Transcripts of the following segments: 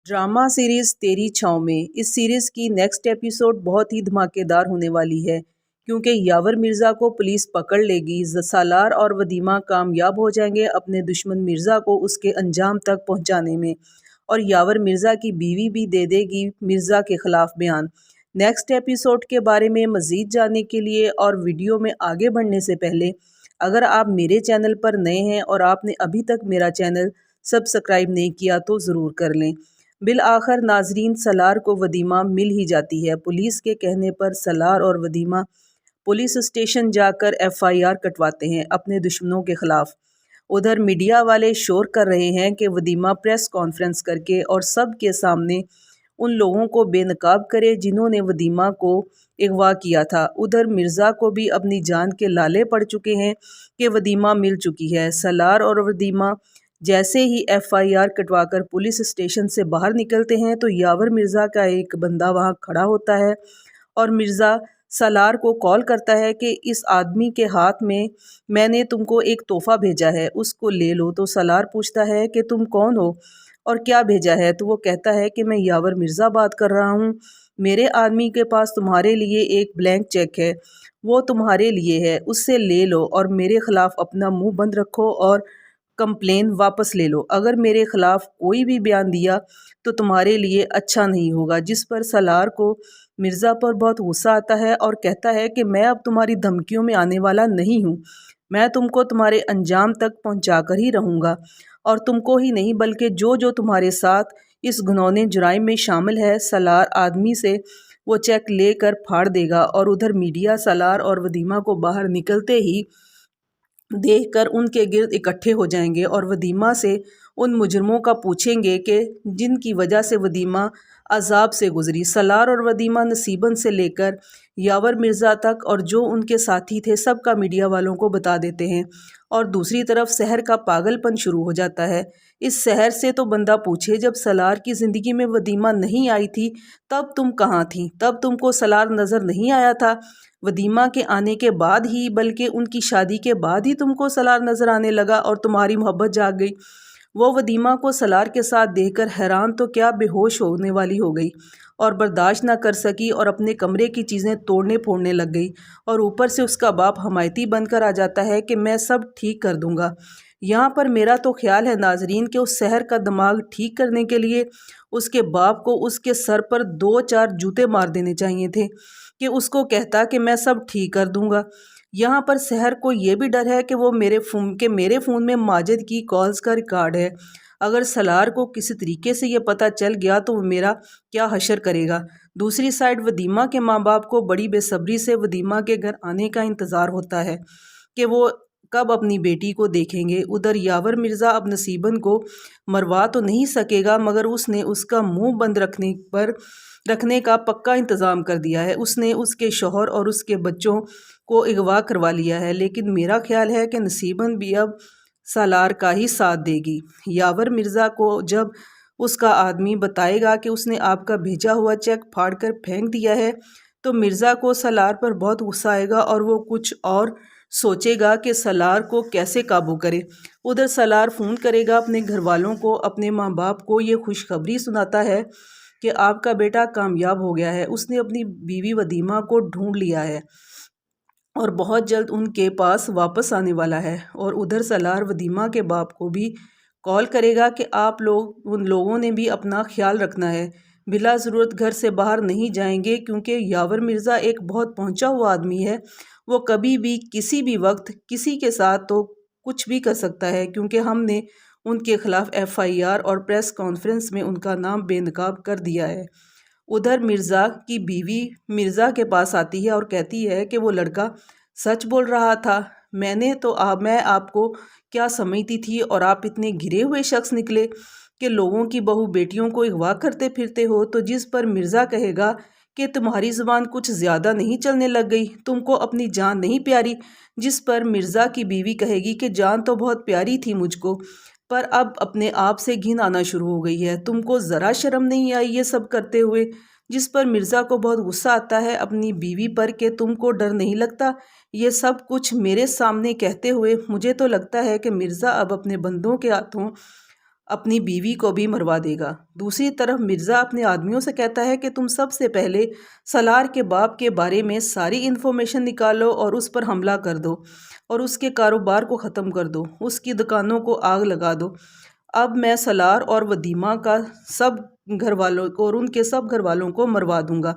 Drama series तेरी छाँव में इस सीरीज की नेक्स्ट एपिसोड बहुत ही धमाकेदार होने वाली है क्योंकि यावर मिर्ज़ा को पुलिस पकड़ लेगी। सालार और वदीमा कामयाब हो जाएंगे अपने दुश्मन मिर्ज़ा को उसके अंजाम तक पहुंचाने में और यावर मिर्ज़ा की बीवी भी दे देगी मिर्ज़ा के ख़िलाफ़ बयान। नेक्स्ट एपिसोड के बारे में मज़ीद जानने के लिए और वीडियो में आगे बढ़ने से पहले अगर आप मेरे चैनल पर नए हैं और आपने अभी तक मेरा चैनल सब्सक्राइब नहीं किया तो ज़रूर कर लें। बिल आखिर नाजरीन सलार को वदीमा मिल ही जाती है। पुलिस के कहने पर सलार और वदीमा पुलिस स्टेशन जाकर एफआईआर कटवाते हैं अपने दुश्मनों के खिलाफ। उधर मीडिया वाले शोर कर रहे हैं कि वदीमा प्रेस कॉन्फ्रेंस करके और सब के सामने उन लोगों को बेनकाब करे जिन्होंने वदीमा को अगवा किया था। उधर मिर्ज़ा को भी अपनी जान के लाले पड़ चुके हैं कि वदीमा मिल चुकी है। सलार और वदीमा जैसे ही एफआईआर कटवाकर पुलिस स्टेशन से बाहर निकलते हैं तो यावर मिर्ज़ा का एक बंदा वहां खड़ा होता है और मिर्ज़ा सलार को कॉल करता है कि इस आदमी के हाथ में मैंने तुमको एक तोहफ़ा भेजा है, उसको ले लो। तो सलार पूछता है कि तुम कौन हो और क्या भेजा है? तो वो कहता है कि मैं यावर मिर्ज़ा बात कर रहा हूँ। मेरे आदमी के पास तुम्हारे लिए एक ब्लैंक चेक है, वो तुम्हारे लिए है, उससे ले लो और मेरे ख़िलाफ़ अपना मुंह बंद रखो और कंप्लेन वापस ले लो। अगर मेरे ख़िलाफ़ कोई भी बयान दिया तो तुम्हारे लिए अच्छा नहीं होगा। जिस पर सलार को मिर्ज़ा पर बहुत गुस्सा आता है और कहता है कि मैं अब तुम्हारी धमकियों में आने वाला नहीं हूँ। मैं तुमको तुम्हारे अंजाम तक पहुँचा कर ही रहूँगा और तुमको ही नहीं बल्कि जो जो तुम्हारे साथ इस घिनौने जुराइम में शामिल है। सलार आदमी से वो चेक लेकर फाड़ देगा और उधर मीडिया सलार और वदीमा को बाहर निकलते ही देखकर उनके गिर्द इकट्ठे हो जाएंगे और वदीमा से उन मुजरमों का पूछेंगे कि जिनकी वजह से वदीमा अजाब से गुजरी। सलार और वदीमा नसीबन से लेकर यावर मिर्ज़ा तक और जो उनके साथी थे सब का मीडिया वालों को बता देते हैं और दूसरी तरफ शहर का पागलपन शुरू हो जाता है। इस शहर से तो बंदा पूछे, जब सलार की ज़िंदगी में वदीमा नहीं आई थी तब तुम कहाँ थी? तब तुमको सलार नज़र नहीं आया था? वदीमा के आने के बाद ही बल्कि उनकी शादी के बाद ही तुमको सलार नज़र आने लगा और तुम्हारी मोहब्बत जाग गई। वो वदीमा को सलार के साथ देखकर हैरान तो क्या बेहोश होने वाली हो गई और बर्दाश्त ना कर सकी और अपने कमरे की चीज़ें तोड़ने फोड़ने लग गई और ऊपर से उसका बाप हमायती बनकर आ जाता है कि मैं सब ठीक कर दूंगा। यहाँ पर मेरा तो ख्याल है नाजरीन कि उस शहर का दिमाग ठीक करने के लिए उसके बाप को उसके सर पर 2-4 जूते मार देने चाहिए थे कि उसको कहता कि मैं सब ठीक कर दूंगा। यहाँ पर शहर को ये भी डर है कि वो मेरे फ़ोन में माजिद की कॉल्स का रिकॉर्ड है। अगर सलार को किसी तरीके से ये पता चल गया तो वो मेरा क्या हशर करेगा। दूसरी साइड वदीमा के माँ बाप को बड़ी बेसब्री से वदीमा के घर आने का इंतज़ार होता है कि वो कब अपनी बेटी को देखेंगे। उधर यावर मिर्ज़ा अब नसीबन को मरवा तो नहीं सकेगा मगर उसने उसका मुंह बंद रखने का पक्का इंतज़ाम कर दिया है। उसने उसके शौहर और उसके बच्चों को अगवा करवा लिया है। लेकिन मेरा ख्याल है कि नसीबन भी अब सालार का ही साथ देगी। यावर मिर्ज़ा को जब उसका आदमी बताएगा कि उसने आपका भेजा हुआ चेक फाड़ कर फेंक दिया है तो मिर्ज़ा को सलार पर बहुत गुस्सा आएगा और वो कुछ और सोचेगा कि सलार को कैसे काबू करे। उधर सलार फ़ोन करेगा अपने घर वालों को, अपने माँ बाप को ये खुशखबरी सुनाता है कि आपका बेटा कामयाब हो गया है, उसने अपनी बीवी वदीमा को ढूंढ लिया है और बहुत जल्द उनके पास वापस आने वाला है। और उधर सलार वदीमा के बाप को भी कॉल करेगा कि आप लोग उन लोगों ने भी अपना ख्याल रखना है, बिला ज़रूरत घर से बाहर नहीं जाएंगे क्योंकि यावर मिर्ज़ा एक बहुत पहुंचा हुआ आदमी है। वो कभी भी किसी भी वक्त किसी के साथ तो कुछ भी कर सकता है क्योंकि हमने उनके खिलाफ एफआईआर और प्रेस कॉन्फ्रेंस में उनका नाम बेनकाब कर दिया है। उधर मिर्ज़ा की बीवी मिर्ज़ा के पास आती है और कहती है कि वो लड़का सच बोल रहा था। मैं आपको क्या समझती थी और आप इतने घिरे हुए शख्स निकले कि लोगों की बहू बेटियों को अगवा करते फिरते हो। तो जिस पर मिर्ज़ा कहेगा कि तुम्हारी ज़ुबान कुछ ज़्यादा नहीं चलने लग गई, तुमको अपनी जान नहीं प्यारी। जिस पर मिर्ज़ा की बीवी कहेगी कि जान तो बहुत प्यारी थी मुझको, पर अब अपने आप से घिन आना शुरू हो गई है, तुमको ज़रा शर्म नहीं आई ये सब करते हुए। जिस पर मिर्ज़ा को बहुत गुस्सा आता है अपनी बीवी पर कि तुमको डर नहीं लगता ये सब कुछ मेरे सामने कहते हुए। मुझे तो लगता है कि मिर्ज़ा अब अपने बंदों के हाथों اپنی بیوی کو بھی مروا دے گا۔ دوسری طرف مرزا اپنے آدمیوں سے کہتا ہے کہ تم سب سے پہلے سالار کے باپ کے بارے میں ساری انفارمیشن نکالو اور اس پر حملہ کر دو اور اس کے کاروبار کو ختم کر دو، اس کی دکانوں کو آگ لگا دو۔ اب میں سالار اور ولیمہ کا سب گھر والوں کو اور ان کے سب گھر والوں کو مروا دوں گا۔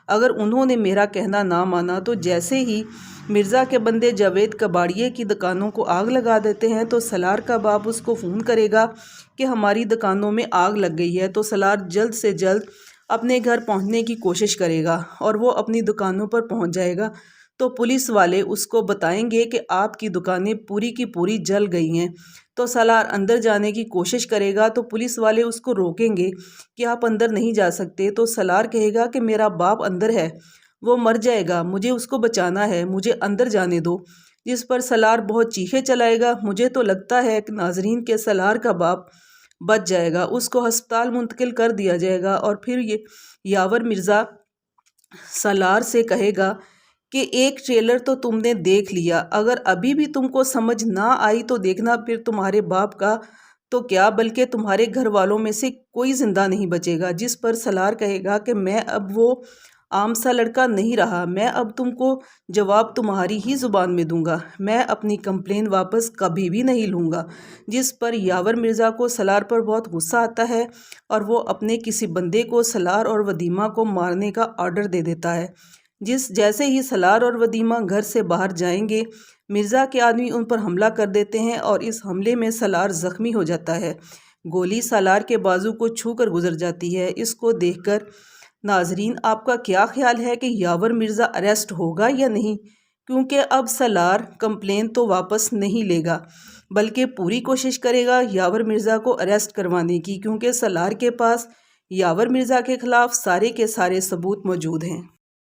اگر انہوں نے میرا کہنا نہ مانا تو جیسے ہی مرزا کے بندے جاوید کباڑیے کی دکانوں کو آگ لگا دیتے ہیں تو سالار کا باپ اس کو فون کرے گا کہ ہماری دکانوں میں آگ لگ گئی ہے، تو سالار جلد سے جلد اپنے گھر پہنچنے کی کوشش کرے گا اور وہ اپنی دکانوں پر پہنچ جائے گا تو پولیس والے اس کو بتائیں گے کہ آپ کی دکانیں پوری کی پوری جل گئی ہیں۔ تو سالار اندر جانے کی کوشش کرے گا تو پولیس والے اس کو روکیں گے کہ آپ اندر نہیں جا سکتے، تو سالار کہے گا کہ میرا باپ اندر ہے، وہ مر جائے گا، مجھے اس کو بچانا ہے، مجھے اندر جانے دو۔ جس پر سالار بہت چیخے چلائے گا۔ مجھے تو لگتا ہے کہ ناظرین کے سالار کا باپ بچ جائے گا، اس کو ہسپتال منتقل کر دیا جائے گا اور پھر یہ یاور مرزا سالار سے کہے گا کہ ایک ٹریلر تو تم نے دیکھ لیا، اگر ابھی بھی تم کو سمجھ نہ آئی تو دیکھنا پھر تمہارے باپ کا تو کیا بلکہ تمہارے گھر والوں میں سے کوئی زندہ نہیں بچے گا۔ جس پر سالار کہے گا کہ میں اب وہ عام سا لڑکا نہیں رہا، میں اب تم کو جواب تمہاری ہی زبان میں دوں گا، میں اپنی کمپلین واپس کبھی بھی نہیں لوں گا۔ جس پر یاور مرزا کو سالار پر بہت غصہ آتا ہے اور وہ اپنے کسی بندے کو سالار اور ولیمہ کو مارنے کا آرڈر دے دیتا ہے۔ جیسے ہی سالار اور ولیمہ گھر سے باہر جائیں گے، مرزا کے آدمی ان پر حملہ کر دیتے ہیں اور اس حملے میں سالار زخمی ہو جاتا ہے۔ گولی سالار کے بازو کو چھو کر گزر جاتی ہے۔ اس کو دیکھ کر ناظرین آپ کا کیا خیال ہے کہ یاور مرزا اریسٹ ہوگا یا نہیں؟ کیونکہ اب سالار کمپلین تو واپس نہیں لے گا بلکہ پوری کوشش کرے گا یاور مرزا کو اریسٹ کروانے کی، کیونکہ سالار کے پاس یاور مرزا کے خلاف سارے کے سارے ثبوت موجود ہیں۔